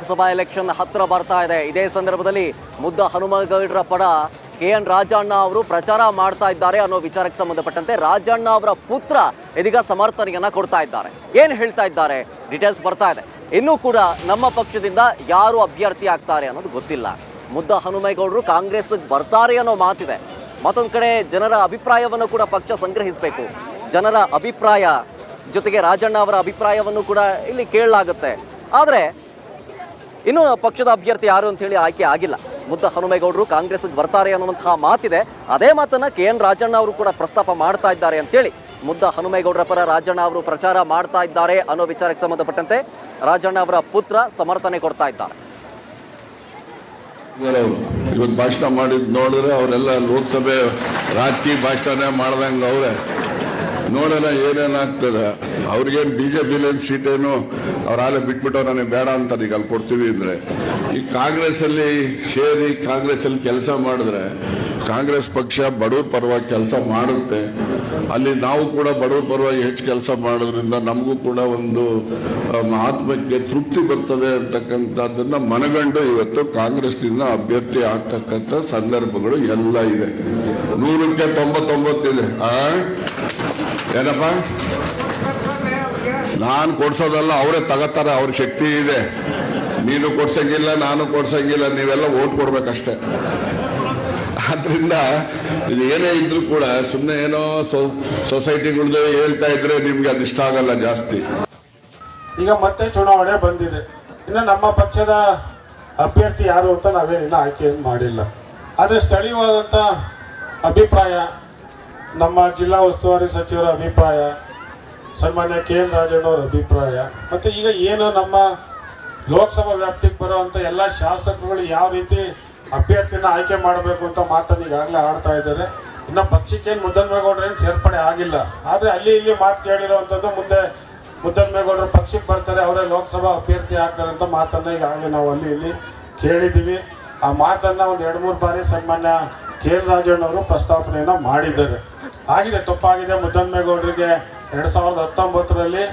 ವಿಧಾನಸಭಾ ಎಲೆಕ್ಷನ್ ಹತ್ರ ಬರ್ತಾ ಇದೆ. ಇದೇ ಸಂದರ್ಭದಲ್ಲಿ ಮುದ್ದ ಹನುಮೇಗೌಡರ ಪರ KN ರಾಜಣ್ಣ ಅವರು ಪ್ರಚಾರ ಮಾಡ್ತಾ ಇದ್ದಾರೆ ಅನ್ನೋ ವಿಚಾರಕ್ಕೆ ಸಂಬಂಧಪಟ್ಟಂತೆ ರಾಜಣ್ಣ ಅವರ ಪುತ್ರ ಇದೀಗ ಸಮರ್ಥನೆಯನ್ನ ಕೊಡ್ತಾ ಇದ್ದಾರೆ. ಏನು ಹೇಳ್ತಾ ಇದ್ದಾರೆ ಡೀಟೇಲ್ಸ್ ಬರ್ತಾ ಇದೆ. ಇನ್ನೂ ಕೂಡ ನಮ್ಮ ಪಕ್ಷದಿಂದ ಯಾರು ಅಭ್ಯರ್ಥಿ ಆಗ್ತಾರೆ ಅನ್ನೋದು ಗೊತ್ತಿಲ್ಲ. ಮುದ್ದ ಹನುಮೇಗೌಡರು ಕಾಂಗ್ರೆಸ್ಗೆ ಬರ್ತಾರೆ ಅನ್ನೋ ಮಾತಿದೆ. ಮತ್ತೊಂದು ಕಡೆ ಜನರ ಅಭಿಪ್ರಾಯವನ್ನು ಕೂಡ ಪಕ್ಷ ಸಂಗ್ರಹಿಸಬೇಕು. ಜನರ ಅಭಿಪ್ರಾಯ ಜೊತೆಗೆ ರಾಜಣ್ಣ ಅವರ ಅಭಿಪ್ರಾಯವನ್ನು ಕೂಡ ಇಲ್ಲಿ ಕೇಳಲಾಗುತ್ತೆ. ಆದರೆ ಇನ್ನೂ ಪಕ್ಷದ ಅಭ್ಯರ್ಥಿ ಯಾರು ಅಂತ ಹೇಳಿ ಆಯ್ಕೆ ಆಗಿಲ್ಲ. ಮುದ್ದ ಹನುಮೇಗೌಡರು ಕಾಂಗ್ರೆಸ್ಗೆ ಬರ್ತಾರೆ ಅನ್ನುವಂತಹ ಮಾತಿದೆ. ಅದೇ ಮಾತನ್ನ KN ರಾಜಣ್ಣ ಅವರು ಕೂಡ ಪ್ರಸ್ತಾಪ ಮಾಡ್ತಾ ಇದ್ದಾರೆ ಅಂತೇಳಿ ಮುದ್ದ ಹನುಮೇಗೌಡರ ಪರ ರಾಜಣ್ಣ ಅವರು ಪ್ರಚಾರ ಮಾಡ್ತಾ ಇದ್ದಾರೆ ಅನ್ನೋ ವಿಚಾರಕ್ಕೆ ಸಂಬಂಧಪಟ್ಟಂತೆ ರಾಜಣ್ಣ ಅವರ ಪುತ್ರ ಸಮರ್ಥನೆ ಕೊಡ್ತಾ ಇದ್ದಾರೆ. ಇವತ್ತು ಭಾಷಣ ಮಾಡಿದ್ ನೋಡಿದ್ರೆ ಅವರೆಲ್ಲ ಲೋಕಸಭೆ ರಾಜಕೀಯ ಭಾಷಣ ಮಾಡ್ದಂಗೆ ಅವ್ರೆ ನೋಡೋಣ ಏನೇನಾಗ್ತದೆ. ಅವ್ರಿಗೇನು BJP ಸೀಟೇನು ಅವ್ರ ಆಲೆ ಬಿಟ್ಬಿಟ್ಟು ನನಗೆ ಬೇಡ ಅಂತ ಈಗ ಅಲ್ಲಿ ಕೊಡ್ತೀವಿ ಅಂದ್ರೆ ಈ ಕಾಂಗ್ರೆಸ್ ಅಲ್ಲಿ ಸೇರಿ ಕಾಂಗ್ರೆಸ್ ಅಲ್ಲಿ ಕೆಲಸ ಮಾಡಿದ್ರೆ ಕಾಂಗ್ರೆಸ್ ಪಕ್ಷ ಬಡವ್ರ ಪರವಾಗಿ ಕೆಲಸ ಮಾಡುತ್ತೆ. ಅಲ್ಲಿ ನಾವು ಕೂಡ ಬಡವ್ರ ಪರವಾಗಿ ಹೆಚ್ಚು ಕೆಲಸ ಮಾಡೋದ್ರಿಂದ ನಮಗೂ ಕೂಡ ಒಂದು ಆತ್ಮಕ್ಕೆ ತೃಪ್ತಿ ಬರ್ತದೆ ಅಂತಕ್ಕಂಥದ್ದನ್ನ ಮನಗಂಡು ಇವತ್ತು ಕಾಂಗ್ರೆಸ್ನಿಂದ ಅಭ್ಯರ್ಥಿ ಆಗ್ತಕ್ಕಂಥ ಸಂದರ್ಭಗಳು ಎಲ್ಲ ಇದೆ. 100ಕ್ಕೆ 99 ಇದೆ. ಏನಪ್ಪ, ನಾನು ಕೊಡ್ಸೋದಲ್ಲ, ಅವರೇ ತಗೋತಾರೆ. ಅವ್ರ ಶಕ್ತಿ ಇದೆ. ನೀನು ಕೊಡ್ಸಂಗಿಲ್ಲ, ನಾನು ಕೊಡ್ಸಂಗಿಲ್ಲ, ನೀವೆಲ್ಲ ಓಟ್ ಕೊಡ್ಬೇಕಷ್ಟೇ. ಆದ್ರಿಂದ ಇದು ಏನೇ ಇದ್ರೂ ಕೂಡ ಸುಮ್ಮನೆ ಏನೋ ಸೊಸೈಟಿಗಳದ್ದು ಹೇಳ್ತಾ ಇದ್ರೆ ನಿಮ್ಗೆ ಅದಿಷ್ಟ ಆಗಲ್ಲ ಜಾಸ್ತಿ. ಈಗ ಮತ್ತೆ ಚುನಾವಣೆ ಬಂದಿದೆ. ಇನ್ನು ನಮ್ಮ ಪಕ್ಷದ ಅಭ್ಯರ್ಥಿ ಯಾರು ಅಂತ ನಾವೇನಿನ್ನ ಆಯ್ಕೆಯನ್ನು ಮಾಡಿಲ್ಲ. ಆದರೆ ಸ್ಥಳೀಯವಾದಂಥ ಅಭಿಪ್ರಾಯ, ನಮ್ಮ ಜಿಲ್ಲಾ ಉಸ್ತುವಾರಿ ಸಚಿವರ ಅಭಿಪ್ರಾಯ, ಸನ್ಮಾನ್ಯ KN ರಾಜಣ್ಣವರ ಅಭಿಪ್ರಾಯ, ಮತ್ತು ಈಗ ಏನು ನಮ್ಮ ಲೋಕಸಭಾ ವ್ಯಾಪ್ತಿಗೆ ಬರುವಂಥ ಎಲ್ಲ ಶಾಸಕರುಗಳು ಯಾವ ರೀತಿ ಅಭ್ಯರ್ಥಿನ ಆಯ್ಕೆ ಮಾಡಬೇಕು ಅಂತ ಮಾತನ್ನು ಈಗಾಗಲೇ ಆಡ್ತಾ ಇದ್ದಾರೆ. ಇನ್ನು ಪಕ್ಷಕ್ಕೇನು ಮುದ್ದನ್ಮೇಗೌಡರೇನು ಸೇರ್ಪಡೆ ಆಗಿಲ್ಲ. ಆದರೆ ಅಲ್ಲಿ ಇಲ್ಲಿ ಮಾತು ಕೇಳಿರುವಂಥದ್ದು ಮುಂದೆ ಮುದ್ದನ್ಮೇಗೌಡರು ಪಕ್ಷಕ್ಕೆ ಬರ್ತಾರೆ, ಅವರೇ ಲೋಕಸಭಾ ಅಭ್ಯರ್ಥಿ ಆಗ್ತಾರೆ ಅಂತ ಮಾತನ್ನು ಈಗಾಗಲೇ ನಾವು ಅಲ್ಲಿ ಇಲ್ಲಿ ಕೇಳಿದ್ದೀವಿ. ಆ ಮಾತನ್ನು ಒಂದು 2-3 ಬಾರಿ ಸನ್ಮಾನ್ಯ KN ರಾಜಣ್ಣವರು ಪ್ರಸ್ತಾಪನೆಯನ್ನು ಮಾಡಿದ್ದಾರೆ. ಆಗಿದೆ, ತಪ್ಪಾಗಿದೆ. ಮುದ್ದನ್ಮೇಗೌಡರಿಗೆ 2019ರಲ್ಲಿ